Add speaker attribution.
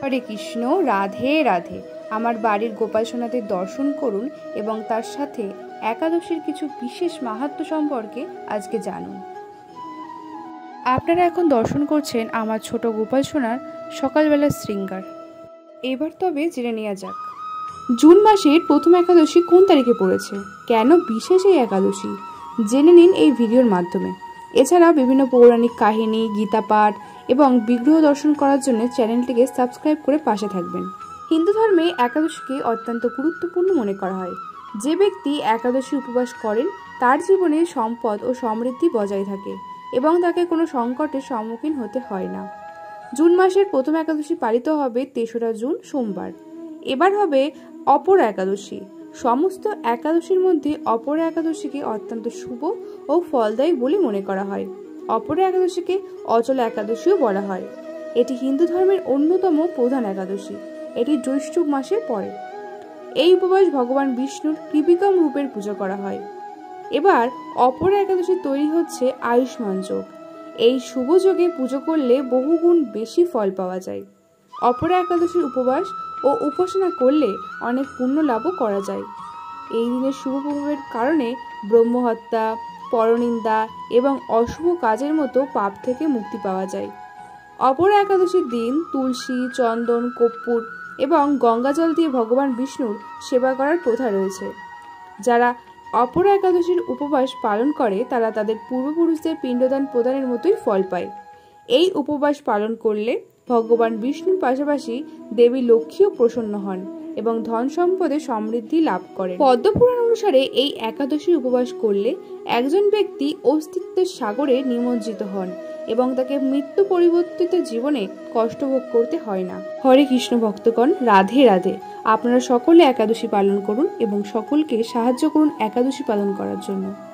Speaker 1: হরে কৃষ্ণ। রাধে রাধে। আমার বাড়ির গোপাল সোনাদের দর্শন করুন এবং তার সাথে একাদশীর কিছু বিশেষ মাহাত্ম্য সম্পর্কে আজকে জানুন। আপনারা এখন দর্শন করছেন আমার ছোট গোপাল সোনার সকালবেলার শৃঙ্গার। এবার তবে জেনে নেওয়া যাক জুন মাসের প্রথম একাদশী কোন তারিখে পড়েছে, কেন বিশেষ এই একাদশী, জেনে নিন এই ভিডিওর মাধ্যমে। এছাড়া বিভিন্ন পৌরাণিক কাহিনী, গীতা পাঠ এবং বিগ্রহ দর্শন করার জন্য চ্যানেলটিকে সাবস্ক্রাইব করে পাশে থাকবেন। হিন্দু ধর্মে একাদশীকে অত্যন্ত গুরুত্বপূর্ণ মনে করা হয়। যে ব্যক্তি একাদশী উপবাস করেন তার জীবনে সম্পদ ও সমৃদ্ধি বজায় থাকে এবং তাকে কোনো সংকটের সম্মুখীন হতে হয় না। জুন মাসের প্রথম একাদশী পালিত হবে ৩রা জুন সোমবার। এবার হবে অপরা একাদশী। সমস্ত একাদশীর মধ্যে অপরা একাদশীকে অত্যন্ত শুভ ও ফলদায়ী বলে মনে করা হয়। অপরা একাদশীকে অচলা একাদশীও বলা হয়। এটি হিন্দু ধর্মের অন্যতম প্রধান একাদশী। এটি জ্যৈষ্ঠ মাসে পড়ে। এই উপবাস ভগবান বিষ্ণুর কৃপিকম রূপের পুজো করা হয়। এবার অপরা একাদশী তৈরি হচ্ছে আয়ুষ্মান যোগ। এই শুভ যোগে পুজো করলে বহুগুণ বেশি ফল পাওয়া যায়। অপরা একাদশীর উপবাস ও উপাসনা করলে অনেক পুণ্য লাভও করা যায়। এই দিনের শুভ প্রভাবের কারণে ব্রহ্মহত্যা, পরনিন্দা এবং অশুভ কাজের মতো পাপ থেকে মুক্তি পাওয়া যায়। অপরা একাদশীর দিন তুলসী, চন্দন, কর্পূর এবং গঙ্গাজল দিয়ে ভগবান বিষ্ণুর সেবা করার প্রথা রয়েছে। যারা অপরা একাদশীর উপবাস পালন করে তারা তাদের পূর্বপুরুষদের পিণ্ডদান প্রদানের মতোই ফল পায়। এই উপবাস পালন করলে ভগবান বিষ্ণুর পাশাপাশি দেবী লক্ষ্মীও প্রসন্ন হন এবং ধন সম্পদে সমৃদ্ধি লাভ করেন। পদ্মপুরাণ অনুসারে এই একাদশী উপবাস করলে একজন ব্যক্তি অস্তিত্বের সাগরে নিমজ্জিত হন এবং তাকে মৃত্যু পরিবর্তিত জীবনে কষ্ট ভোগ করতে হয় না। হরে কৃষ্ণ ভক্তগণ, রাধে রাধে। আপনারা সকলে একাদশী পালন করুন এবং সকলকে সাহায্য করুন একাদশী পালন করার জন্য।